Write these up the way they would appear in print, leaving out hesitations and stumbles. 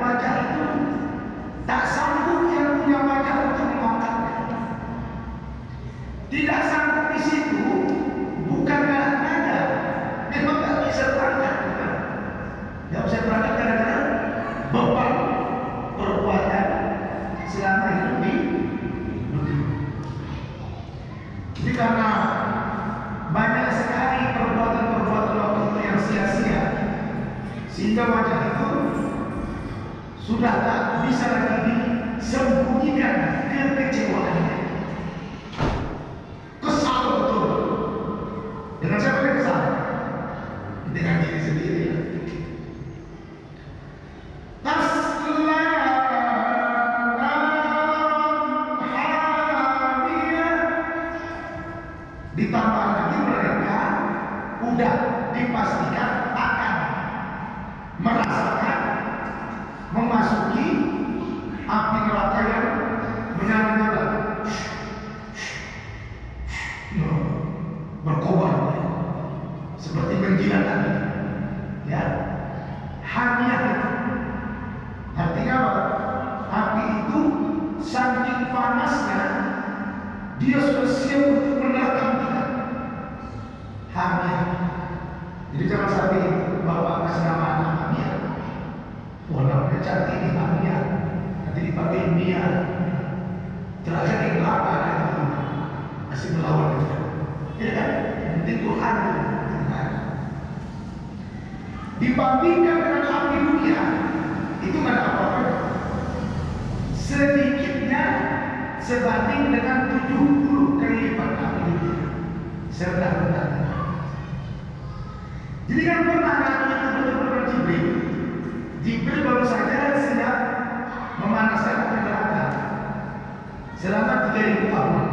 wajah itu tak sanggup yang punya wajah untuk mengangkatnya. Tidak sanggup di situ bukan nada, memang tak bisa berangkat. Tidak bisa berangkat karena beban perbuatan selama hidup di dunia. Jadi karena banyak sekali perbuatan-perbuatan waktu itu yang sia-sia, sehingga wajah itu sudah tak bisa lagi disembunyikan kekecewaannya. Kesal betul. Dengan siapa dia kesal? Dengan diri sendiri. Ditambah lagi mereka udah dipastikan akan merasakan memasuki api neraka yang menyala-nyala, berkobar seperti menjilat tadi, ya. Hamiah itu artinya apa? Api itu saking panasnya dia sudah siap untuk menerkam kita. Hamiah. Jadi jangan sampai bawa kasih nama anak Hamiah. Warnanya cantik di Hamiah, nanti dipakai Mia. Terakhir di neraka itu masih melawan kita. Ya kan? Nanti Tuhan dibandingkan dengan api dunia itu nggak ada apa-apa. Sedikitnya sebanding dengan 70 kali lipat api dunia. Serendah-rendahnya. Jadi kan pernah itu betul-betul Jibril. Jibril baru saja sedang memanaskan api neraka selama 3000 tahun.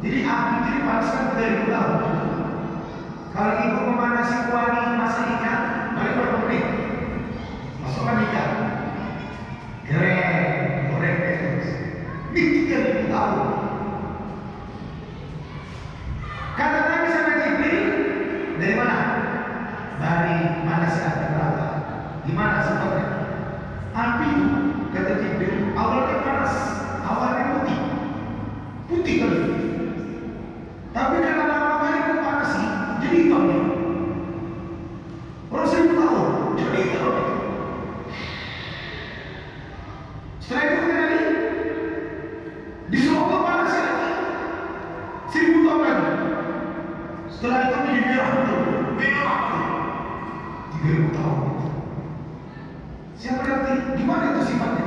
Jadi api itu dipanaskan 3000 tahun. Kalau ibu memanasi kuali masak ikan, balik berapa menit? Masukkan ikan, goreng terus. Ini 3000 tahun. Kata Nabi sama Jibril, dari mana? Dari mana sih api neraka? Gimana sebabnya? Api itu, kata Jibril, awalnya panas, awalnya putih kali. Tapi karena lama kali itu panas sih, jadi hitam. Orang 1000 tahun, jadi hitam. Setelah itu kembali, disuruh panas lagi, 1000 tahun lagi. Setelah itu menjadi merah betul, merah 3000 tahun. Siapa ngerti gimana itu sifatnya?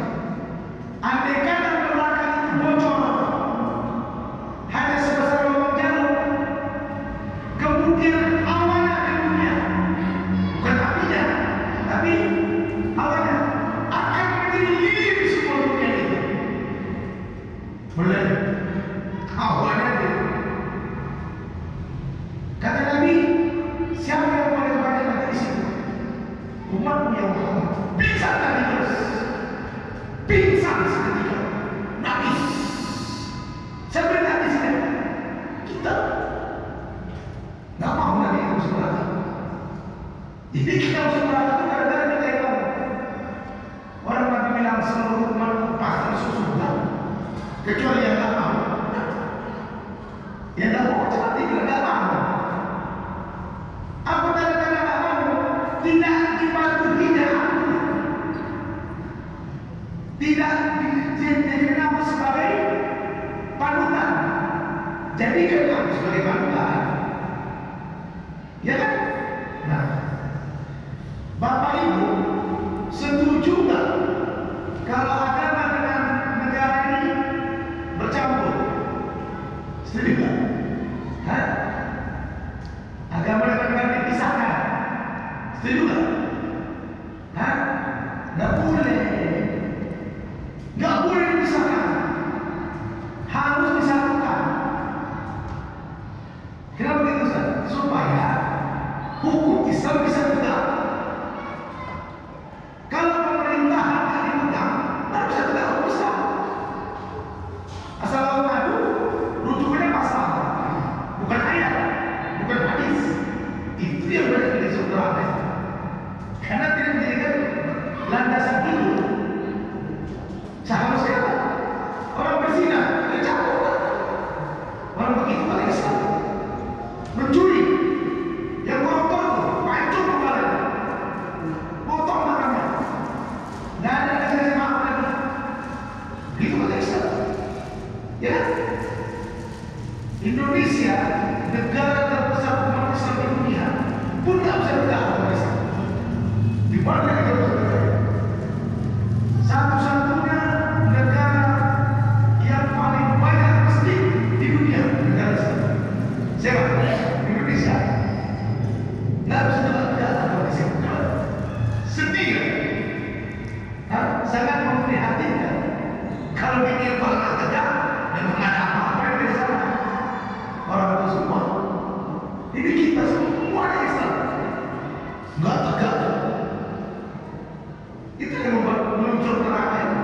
Andai kata neraka itu bocor hanya sebesar lubang jarum, kemudian awannya ke dunia, bukan apinya, tapi awannya akan menjadi lilin di semua dunia itu. Boleh? Awannya itu. Kata Nabi, siapa yang paling banyak ada di situ? Umatmu yang Muhammad. Pingsan tadi terus, pingsan seketika, nangis. Sampai nangis kan? Kita nggak mau lagi harus neraka. Jadi kita harus neraka itu gara-gara kita yang mau. Orang Nabi bilang seluruh umat pasti masuk surga, kecuali yang nggak mau. Yang nggak mau cepat tidak nggak mau. Apa tanda-tanda nggak mau? Tidak dipatuhi tidak dijadikan aku sebagai panutan, jadikan aku sebagai panutan, ya kan? Nah, Bapak Ibu setuju nggak kalau agama dengan negara ini bercampur? Setuju nggak? Hah? Agama dengan negara dipisahkan? Setuju nggak? Hah? Nggak boleh. Nggak boleh dipisahkan, harus disatukan. Kenapa begitu Ustaz? Supaya hukum Islam bisa tegak. Kalau pemerintahan tidak dipegang, tidak bisa tegak hukum Islam. Asal lawan adu, rujukannya pasal, bukan ayat, bukan hadis. Itu yang berarti dari surga. Karena tidak menjadikan landasan hidup masuk neraka itu?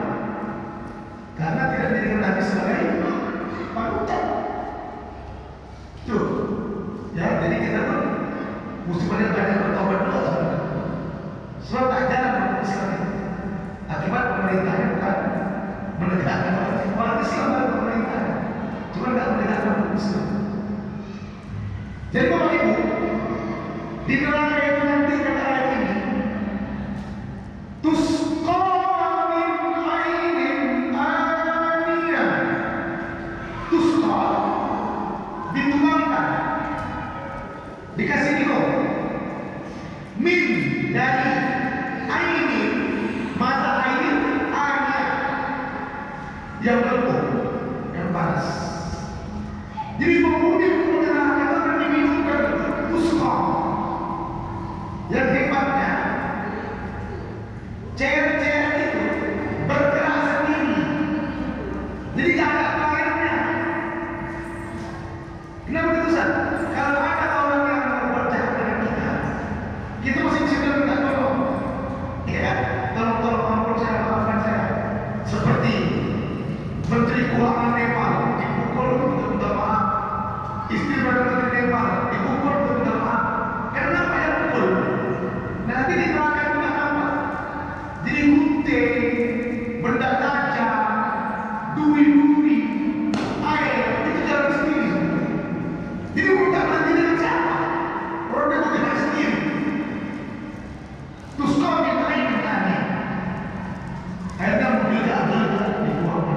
Karena tidak dijadikan Nabi sebagai panutan. Tuh, ya jadi kita pun mesti banyak bertobat dulu sebenarnya. Sebab tak jalan Islam itu. Akibat pemerintahnya bukan menegakkan orang Islam dan pemerintah, cuma tidak menegakkan hukum Islam. Jadi Bapak Ibu, di neraka itu nanti kata ayat ini, tusqa min ainin aniyah. Tusqa dituangkan, dikasih minum, min dari ainin, mata air aniyah, yang berbau, yang panas. Jadi penghuni neraka itu akan diminumkan tusqa. Yang hebatnya, cewek-cewek itu bergerak sendiri, jadi tidak ada pelayannya. Kenapa terusan? Kalau ada orang yang berbuat jahat dengan kita masih bisa bilang minta tolong, ya, tolong ampun saya, maafkan saya. Seperti Menteri Keuangan Nepal dipukul untuk minta maaf, istri Menteri Nepal dipukul untuk minta maaf. Kenapa yang pukul? Nanti di neraka itu nggak nampak. Jadi gunting, benda tajam, duri-duri, air itu jalan sendiri. Jadi minta berhenti dengan siapa? Orang dia bergerak sendiri. Terus kau minta ini tadi. Akhirnya mobil ada dibuang.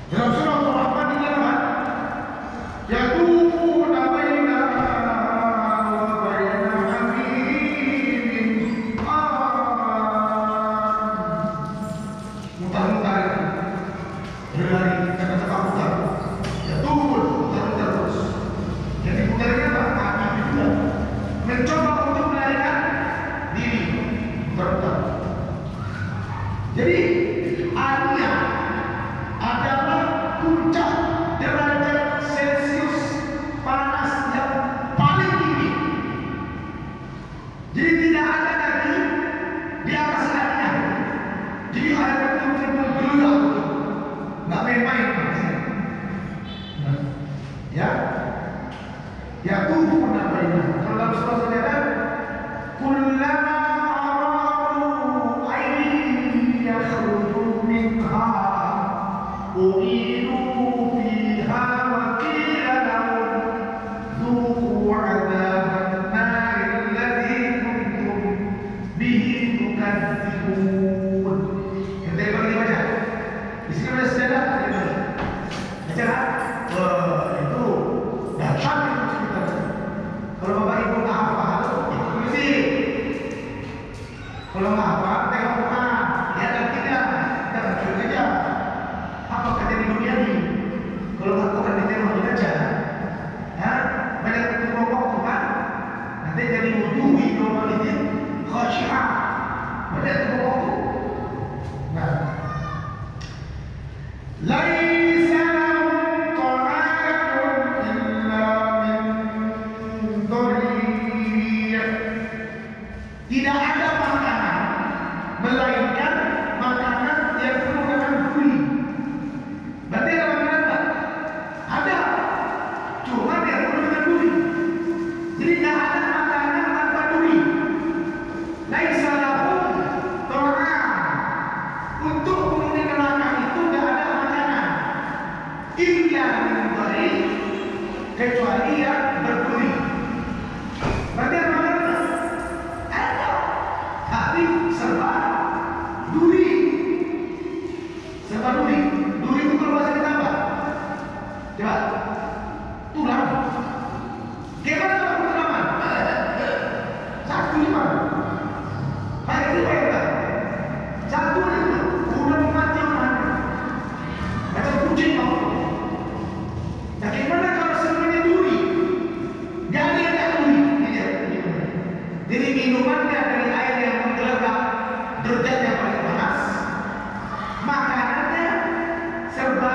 Dalam surah Al-Rahman dikatakan, yatufuna bainaha wa baina hamimin mutar-mutar, berlari, kata-kata mutar, mutar-mutar terus. Jadi mutarnya apa? Kaki juga mencoba untuk melarikan diri, mutar-mutar. Jadi Arya adalah puncak derajat Celcius panas yang paling tinggi. Jadi tidak ada lagi di atas Arya. Jadi air betul-betul bergerak, nggak main-main. Ya, ya tuh namanya. Kalau dalam surah saudara, kullama aradu ayn yakhruju minha u'idu fiha wa qila lahum dhuqu 'adzaban nar alladhi kuntum bihi tukadzibun. Kita bagi baca. Di sini ada sejarah ada. Baca. Itu dahsyat itu cerita. Kalau Bapak Ibu nggak hafal, itu sih. Kalau nggak hafal, tengok Quran. Lihat tidak, jangan cuek aja. Apa kata di dunia ini? Kalau nggak Quran ditengok aja. Ya, banyak kelompok Quran. Nanti jadi wudu itu itu khasyiah. Banyak kelompok itu. Nah, laisa lahum ta'amun illa min dhari'. Tidak ada makanan melainkan makanan yang penuh dengan duri. Berarti ada makanan tak? Ada, cuma yang penuh dengan duri. Jadi tidak ada makanan tanpa duri. Laisa lahum ta'am. Untuk penghuni neraka itu tidak ada makanan illa min dhari', kecuali yang berduri. Berarti ada makanan? Ada, tapi serba duri. Serba duri. Duri itu kalau bahasa kita apa? Coba, tulang. Gimana kalau tulangan? Satu lima. Kayak itu ya. Satu itu udah mati orang. Macam kucing mau. Bagaimana kalau semuanya duri? Gak ada duri. Jadi minumannya dari air yang menggelegak, derajatnya paling panas. Makanannya serba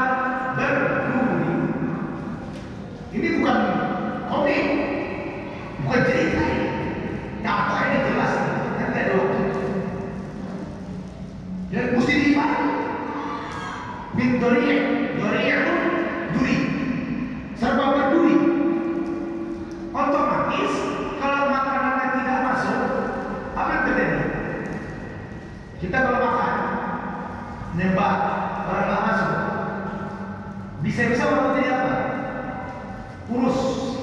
berduri. Ini bukan komik, bukan cerita ini. Nah, ini jelas. Nanti ada waktu. durian, durian itu duri, serba berduri. Otomatis kalau makanannya tidak masuk, apa yang terjadi? Kita kalau makan, nembak, barang nggak masuk, bisa-bisa orang jadi apa? Kurus.